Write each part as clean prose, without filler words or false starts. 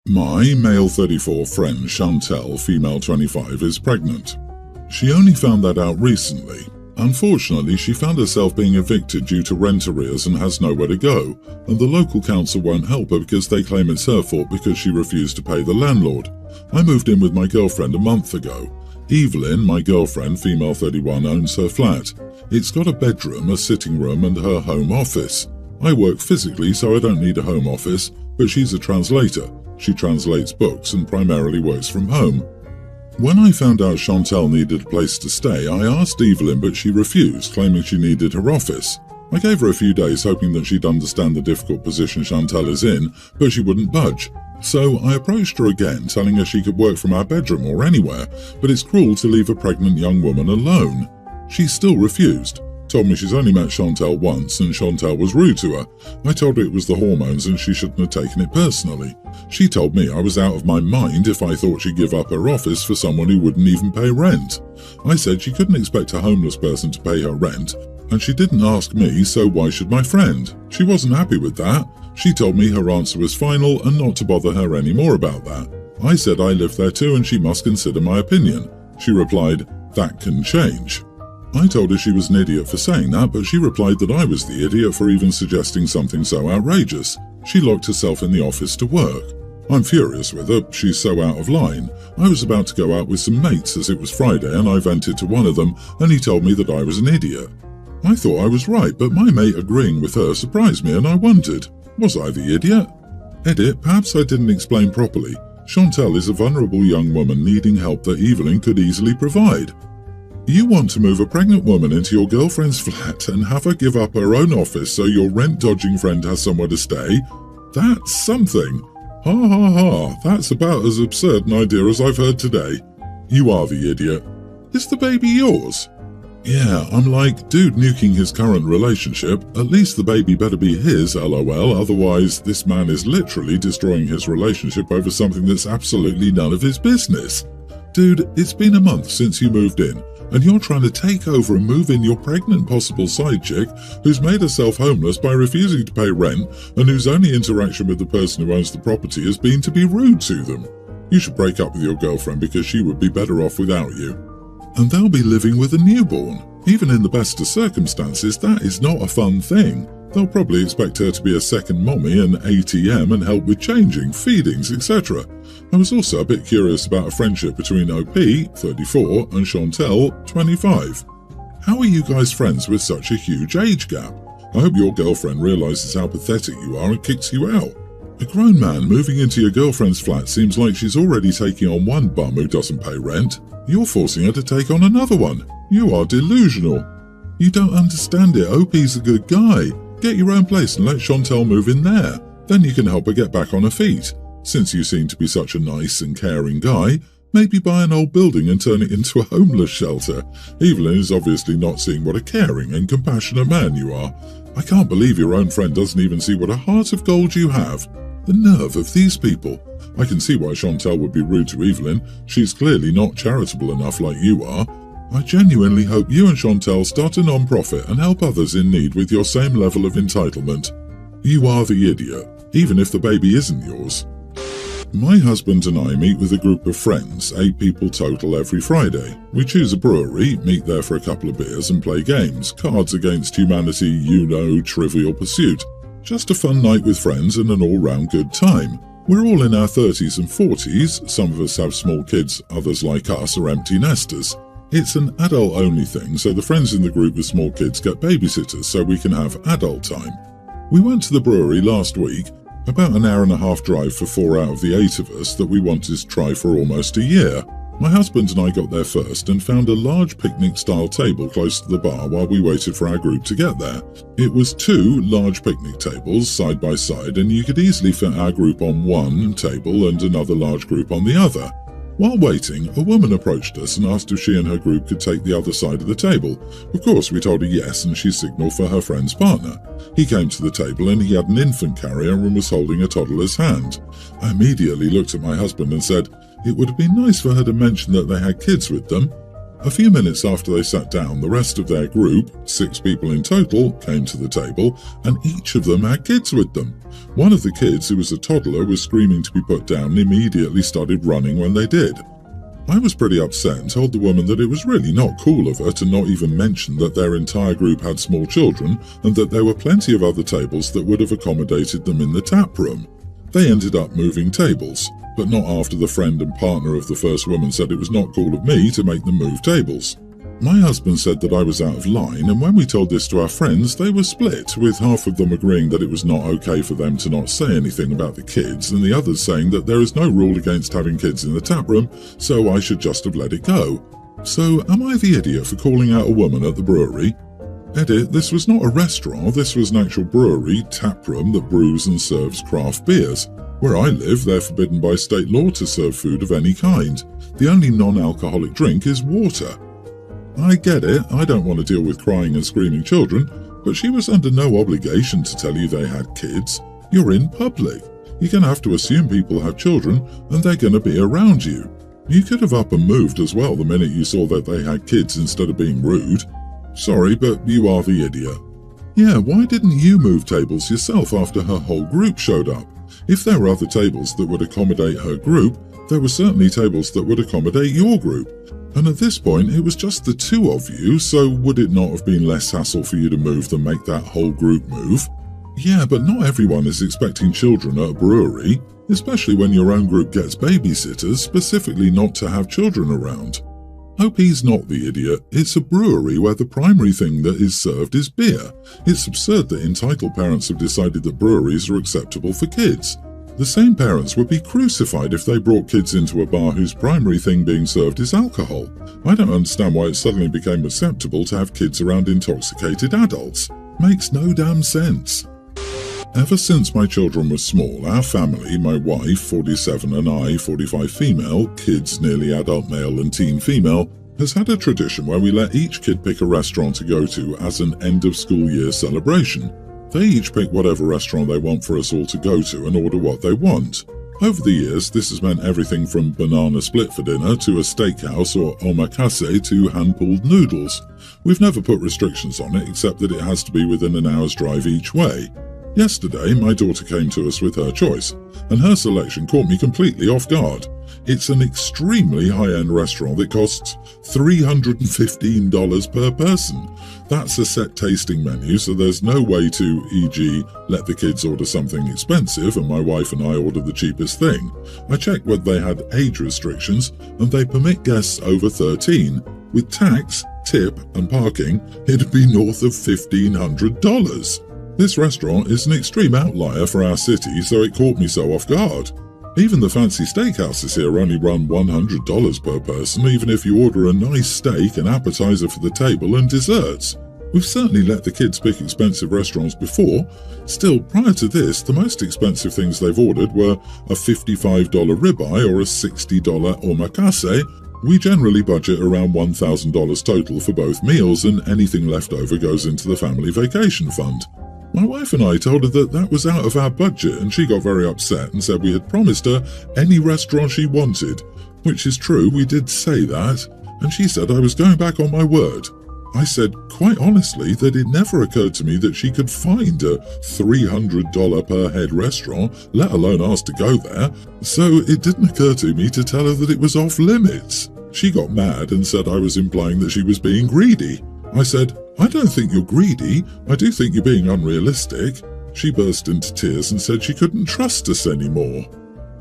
My male 34 friend Chantel, female 25, is pregnant. She only found that out recently. Unfortunately, she found herself being evicted due to rent arrears and has nowhere to go, and the local council won't help her because they claim it's her fault because she refused to pay the landlord. I moved in with my girlfriend a month ago. Evelyn, my girlfriend, female 31, owns her flat. It's got a bedroom, a sitting room, and her home office. I work physically, so I don't need a home office, but she's a translator. She translates books and primarily works from home. When I found out Chantel needed a place to stay, I asked Evelyn, but she refused, claiming she needed her office. I gave her a few days, hoping that she'd understand the difficult position Chantel is in, but she wouldn't budge. So I approached her again, telling her she could work from our bedroom or anywhere, but it's cruel to leave a pregnant young woman alone. She still refused. Told me she's only met Chantel once and Chantel was rude to her. I told her it was the hormones and she shouldn't have taken it personally. She told me I was out of my mind if I thought she'd give up her office for someone who wouldn't even pay rent. I said she couldn't expect a homeless person to pay her rent, and she didn't ask me, so why should my friend? She wasn't happy with that. She told me her answer was final and not to bother her anymore about that. I said I live there too and she must consider my opinion. She replied, "That can change." I told her she was an idiot for saying that, but she replied that I was the idiot for even suggesting something so outrageous. She locked herself in the office to work. I'm furious with her, she's so out of line. I was about to go out with some mates as it was Friday and I vented to one of them and he told me that I was an idiot. I thought I was right, but my mate agreeing with her surprised me and I wondered, was I the idiot? Edit, perhaps I didn't explain properly. Chantel is a vulnerable young woman needing help that Evelyn could easily provide. You want to move a pregnant woman into your girlfriend's flat and have her give up her own office so your rent-dodging friend has somewhere to stay? That's something. Ha ha ha, that's about as absurd an idea as I've heard today. You are the idiot. Is the baby yours? Yeah, I'm like, dude nuking his current relationship, at least the baby better be his, lol, otherwise this man is literally destroying his relationship over something that's absolutely none of his business. Dude, it's been a month since you moved in, and you're trying to take over and move in your pregnant possible side chick who's made herself homeless by refusing to pay rent and whose only interaction with the person who owns the property has been to be rude to them. You should break up with your girlfriend because she would be better off without you. And they'll be living with a newborn. Even in the best of circumstances, that is not a fun thing. They'll probably expect her to be a second mommy and ATM and help with changing, feedings, etc. I was also a bit curious about a friendship between OP, 34, and Chantel, 25. How are you guys friends with such a huge age gap? I hope your girlfriend realizes how pathetic you are and kicks you out. A grown man moving into your girlfriend's flat seems like she's already taking on one bum who doesn't pay rent. You're forcing her to take on another one. You are delusional. You don't understand it. OP's a good guy. Get your own place and let Chantel move in there. Then you can help her get back on her feet. Since you seem to be such a nice and caring guy, maybe buy an old building and turn it into a homeless shelter. Evelyn is obviously not seeing what a caring and compassionate man you are. I can't believe your own friend doesn't even see what a heart of gold you have. The nerve of these people. I can see why Chantel would be rude to Evelyn. She's clearly not charitable enough like you are. I genuinely hope you and Chantel start a non-profit and help others in need with your same level of entitlement. You are the idiot, even if the baby isn't yours. My husband and I meet with a group of friends, 8 people total every Friday. We choose a brewery, meet there for a couple of beers and play games, Cards Against Humanity, Trivial Pursuit. Just a fun night with friends and an all-round good time. We're all in our 30s and 40s, some of us have small kids, others like us are empty nesters. It's an adult-only thing, so the friends in the group with small kids get babysitters so we can have adult time. We went to the brewery last week, about an hour and a half drive for 4 out of the 8 of us that we wanted to try for almost a year. My husband and I got there first and found a large picnic-style table close to the bar while we waited for our group to get there. It was 2 large picnic tables side by side and you could easily fit our group on one table and another large group on the other. While waiting, a woman approached us and asked if she and her group could take the other side of the table. Of course, we told her yes, and she signaled for her friend's partner. He came to the table and he had an infant carrier and was holding a toddler's hand. I immediately looked at my husband and said, it would have been nice for her to mention that they had kids with them. A few minutes after they sat down, the rest of their group, 6 people in total, came to the table, and each of them had kids with them. One of the kids, who was a toddler, was screaming to be put down and immediately started running when they did. I was pretty upset and told the woman that it was really not cool of her to not even mention that their entire group had small children and that there were plenty of other tables that would have accommodated them in the tap room. They ended up moving tables, but not after the friend and partner of the first woman said it was not cool of me to make them move tables. My husband said that I was out of line, and when we told this to our friends, they were split, with half of them agreeing that it was not okay for them to not say anything about the kids, and the others saying that there is no rule against having kids in the tap room, so I should just have let it go. So, am I the idiot for calling out a woman at the brewery? Edit, this was not a restaurant, this was an actual brewery, tap room that brews and serves craft beers. Where I live, they're forbidden by state law to serve food of any kind. The only non-alcoholic drink is water. I get it, I don't want to deal with crying and screaming children, but she was under no obligation to tell you they had kids. You're in public. You're going to have to assume people have children, and they're going to be around you. You could have up and moved as well the minute you saw that they had kids instead of being rude. Sorry, but you are the idiot. Yeah, why didn't you move tables yourself after her whole group showed up? If there were other tables that would accommodate her group, there were certainly tables that would accommodate your group. And at this point, it was just the 2 of you, so would it not have been less hassle for you to move than make that whole group move? Yeah, but not everyone is expecting children at a brewery, especially when your own group gets babysitters, specifically not to have children around. Hope he's not the idiot. It's a brewery where the primary thing that is served is beer. It's absurd that entitled parents have decided that breweries are acceptable for kids. The same parents would be crucified if they brought kids into a bar whose primary thing being served is alcohol. I don't understand why it suddenly became acceptable to have kids around intoxicated adults. Makes no damn sense. Ever since my children were small, our family, my wife, 47, and I, 45 female, kids nearly adult male and teen female, has had a tradition where we let each kid pick a restaurant to go to as an end-of-school-year celebration. They each pick whatever restaurant they want for us all to go to and order what they want. Over the years, this has meant everything from banana split for dinner to a steakhouse or omakase to hand-pulled noodles. We've never put restrictions on it except that it has to be within an hour's drive each way. Yesterday, my daughter came to us with her choice, and her selection caught me completely off guard. It's an extremely high-end restaurant that costs $315 per person. That's a set tasting menu, so there's no way to, e.g., let the kids order something expensive and my wife and I order the cheapest thing. I checked whether they had age restrictions, and they permit guests over 13. With tax, tip, and parking, it'd be north of $1,500. This restaurant is an extreme outlier for our city, so it caught me so off guard. Even the fancy steakhouses here only run $100 per person, even if you order a nice steak, an appetizer for the table, and desserts. We've certainly let the kids pick expensive restaurants before. Still, prior to this, the most expensive things they've ordered were a $55 ribeye or a $60 omakase. We generally budget around $1,000 total for both meals, and anything left over goes into the family vacation fund. My wife and I told her that that was out of our budget, and she got very upset and said we had promised her any restaurant she wanted, which is true, we did say that, and she said I was going back on my word. I said, quite honestly, that it never occurred to me that she could find a $300 per head restaurant, let alone ask to go there, so it didn't occur to me to tell her that it was off limits. She got mad and said I was implying that she was being greedy. I said, I don't think you're greedy, I do think you're being unrealistic. She burst into tears and said she couldn't trust us anymore.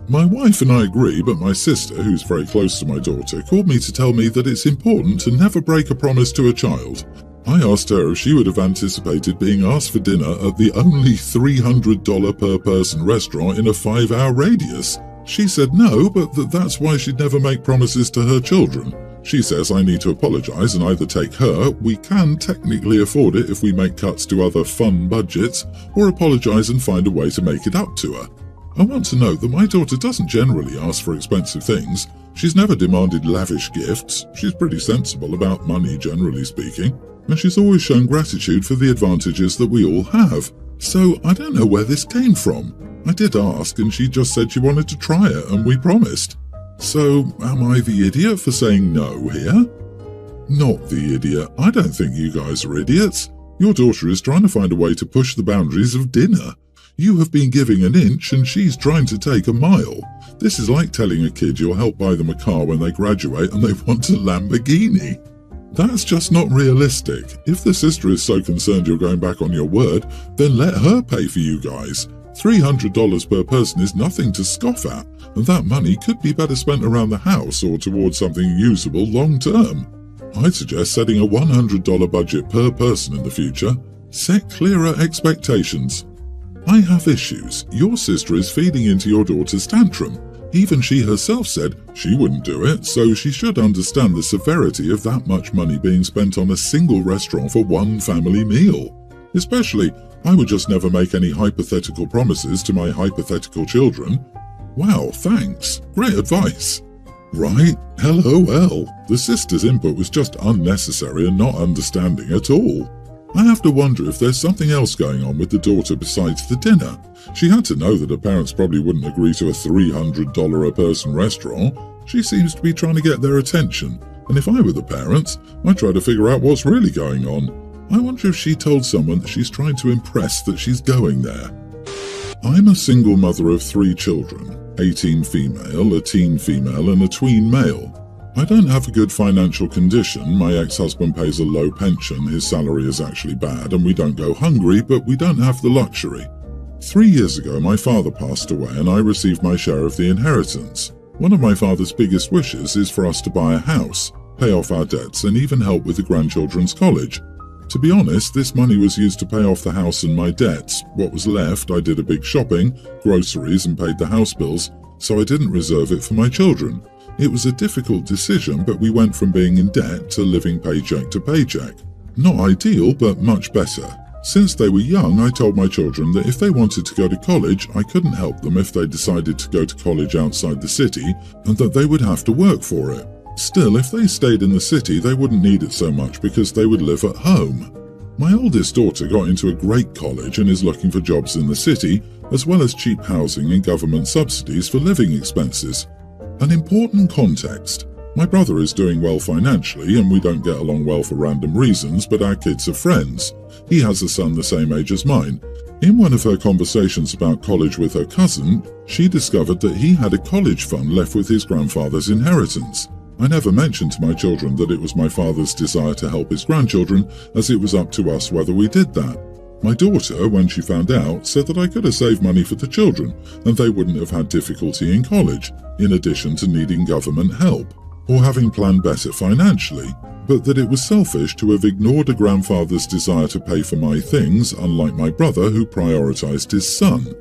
My wife and I agree, but my sister, who's very close to my daughter, called me to tell me that it's important to never break a promise to a child. I asked her if she would have anticipated being asked for dinner at the only $300 per person restaurant in a 5-hour radius. She said no, but that's why she'd never make promises to her children. She says I need to apologise and either take her, we can technically afford it if we make cuts to other fun budgets, or apologise and find a way to make it up to her. I want to note that my daughter doesn't generally ask for expensive things. She's never demanded lavish gifts. She's pretty sensible about money, generally speaking, and she's always shown gratitude for the advantages that we all have. So I don't know where this came from. I did ask, and she just said she wanted to try it, and we promised. So, am I the idiot for saying no here? Not the idiot. I don't think you guys are idiots. Your daughter is trying to find a way to push the boundaries of dinner. You have been giving an inch and she's trying to take a mile. This is like telling a kid you'll help buy them a car when they graduate and they want a Lamborghini. That's just not realistic. If the sister is so concerned you're going back on your word, then let her pay for you guys. $300 per person is nothing to scoff at, and that money could be better spent around the house or towards something usable long term. I'd suggest setting a $100 budget per person in the future. Set clearer expectations. I have issues. Your sister is feeding into your daughter's tantrum. Even she herself said she wouldn't do it, so she should understand the severity of that much money being spent on a single restaurant for one family meal. Especially, I would just never make any hypothetical promises to my hypothetical children. Wow, thanks. Great advice. Right? LOL. The sister's input was just unnecessary and not understanding at all. I have to wonder if there's something else going on with the daughter besides the dinner. She had to know that her parents probably wouldn't agree to a $300 a person restaurant. She seems to be trying to get their attention, and if I were the parents, I'd try to figure out what's really going on. I wonder if she told someone that she's trying to impress that she's going there. I'm a single mother of 3 children, 18 female, a teen female, and a tween male. I don't have a good financial condition. My ex-husband pays a low pension, his salary is actually bad, and we don't go hungry, but we don't have the luxury. 3 years ago, my father passed away and I received my share of the inheritance. One of my father's biggest wishes is for us to buy a house, pay off our debts, and even help with the grandchildren's college. To be honest, this money was used to pay off the house and my debts. What was left, I did a big shopping, groceries, and paid the house bills, so I didn't reserve it for my children. It was a difficult decision, but we went from being in debt to living paycheck to paycheck. Not ideal, but much better. Since they were young, I told my children that if they wanted to go to college, I couldn't help them if they decided to go to college outside the city, and that they would have to work for it. Still, if they stayed in the city, they wouldn't need it so much because they would live at home. My oldest daughter got into a great college and is looking for jobs in the city, as well as cheap housing and government subsidies for living expenses. An important context. My brother is doing well financially and we don't get along well for random reasons, but our kids are friends. He has a son the same age as mine. In one of her conversations about college with her cousin, she discovered that he had a college fund left with his grandfather's inheritance. I never mentioned to my children that it was my father's desire to help his grandchildren, as it was up to us whether we did that. My daughter, when she found out, said that I could have saved money for the children and they wouldn't have had difficulty in college, in addition to needing government help, or having planned better financially, but that it was selfish to have ignored a grandfather's desire to pay for my things, unlike my brother who prioritized his son.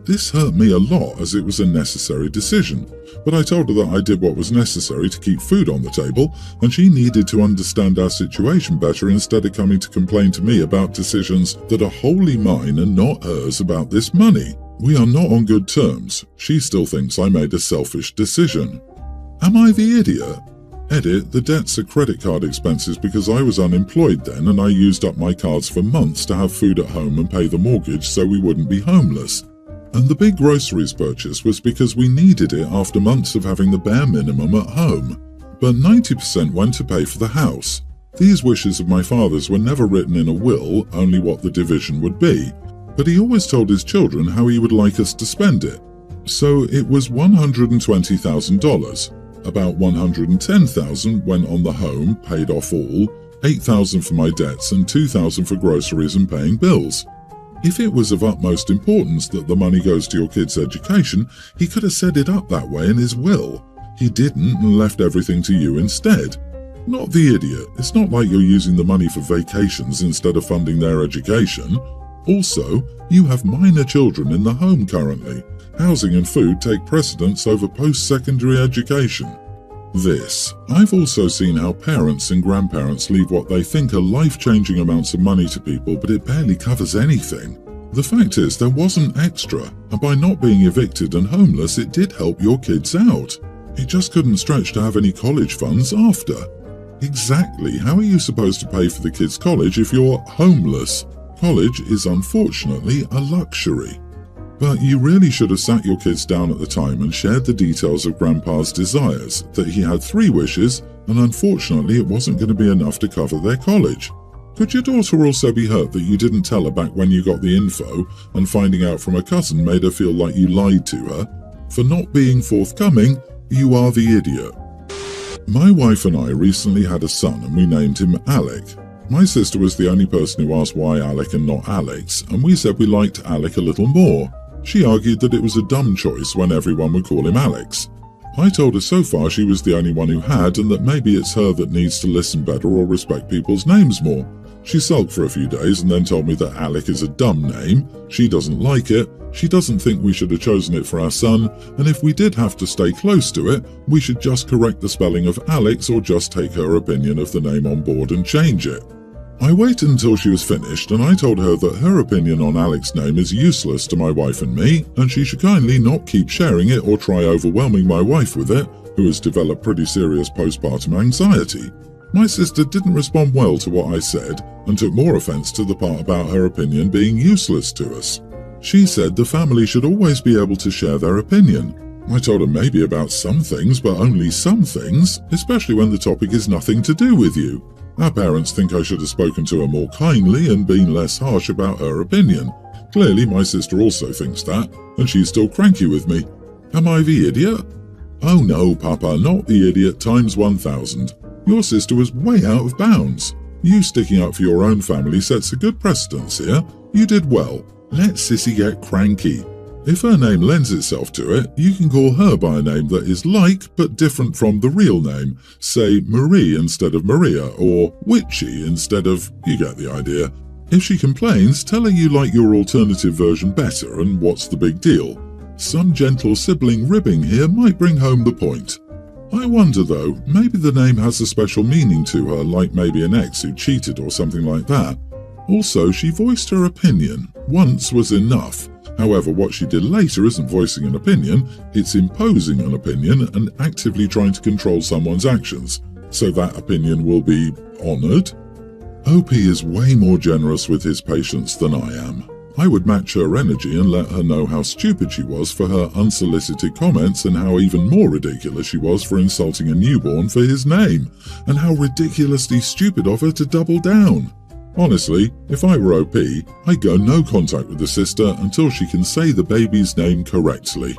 This hurt me a lot as it was a necessary decision, but I told her that I did what was necessary to keep food on the table, and she needed to understand our situation better instead of coming to complain to me about decisions that are wholly mine and not hers about this money. We are not on good terms. She still thinks I made a selfish decision. Am I the idiot? Edit, the debts are credit card expenses because I was unemployed then and I used up my cards for months to have food at home and pay the mortgage so we wouldn't be homeless. And the big groceries purchase was because we needed it after months of having the bare minimum at home. But 90% went to pay for the house. These wishes of my father's were never written in a will, only what the division would be. But he always told his children how he would like us to spend it. So it was $120,000. About $110,000 went on the home, paid off all, $8,000 for my debts and $2,000 for groceries and paying bills. If it was of utmost importance that the money goes to your kid's education, he could have set it up that way in his will. He didn't and left everything to you instead. Not the idiot. It's not like you're using the money for vacations instead of funding their education. Also, you have minor children in the home currently. Housing and food take precedence over post-secondary education. I've also seen how parents and grandparents leave what they think are life-changing amounts of money to people, but it barely covers anything. The fact is, there wasn't extra, and by not being evicted and homeless, it did help your kids out. It just couldn't stretch to have any college funds after. Exactly, how are you supposed to pay for the kids' college if you're homeless? College is unfortunately a luxury. But you really should have sat your kids down at the time and shared the details of Grandpa's desires, that he had 3 wishes, and unfortunately it wasn't going to be enough to cover their college. Could your daughter also be hurt that you didn't tell her back when you got the info, and finding out from a cousin made her feel like you lied to her? For not being forthcoming, you are the idiot. My wife and I recently had a son and we named him Alec. My sister was the only person who asked why Alec and not Alex, and we said we liked Alec a little more. She argued that it was a dumb choice when everyone would call him Alex. I told her so far she was the only one who had, and that maybe it's her that needs to listen better or respect people's names more. She sulked for a few days and then told me that Alec is a dumb name, she doesn't like it, she doesn't think we should have chosen it for our son, and if we did have to stay close to it, we should just correct the spelling of Alex or just take her opinion of the name on board and change it. I waited until she was finished and I told her that her opinion on Alex's name is useless to my wife and me, and she should kindly not keep sharing it or try overwhelming my wife with it, who has developed pretty serious postpartum anxiety. My sister didn't respond well to what I said and took more offense to the part about her opinion being useless to us. She said the family should always be able to share their opinion. I told her maybe about some things, but only some things, especially when the topic is nothing to do with you. Our parents think I should have spoken to her more kindly and been less harsh about her opinion. Clearly my sister also thinks that, and she's still cranky with me. Am I the idiot? Oh no, Papa, not the idiot times 1,000. Your sister was way out of bounds. You sticking up for your own family sets a good precedence here. You did well. Let Sissy get cranky. If her name lends itself to it, you can call her by a name that is like but different from the real name. Say Marie instead of Maria, or Witchy instead of… you get the idea. If she complains, tell her you like your alternative version better and what's the big deal. Some gentle sibling ribbing here might bring home the point. I wonder though, maybe the name has a special meaning to her, like maybe an ex who cheated or something like that. Also, she voiced her opinion. Once was enough. However, what she did later isn't voicing an opinion, it's imposing an opinion and actively trying to control someone's actions, so that opinion will be honoured. OP is way more generous with his patients than I am. I would match her energy and let her know how stupid she was for her unsolicited comments and how even more ridiculous she was for insulting a newborn for his name, and how ridiculously stupid of her to double down. Honestly, if I were OP, I'd go no contact with the sister until she can say the baby's name correctly.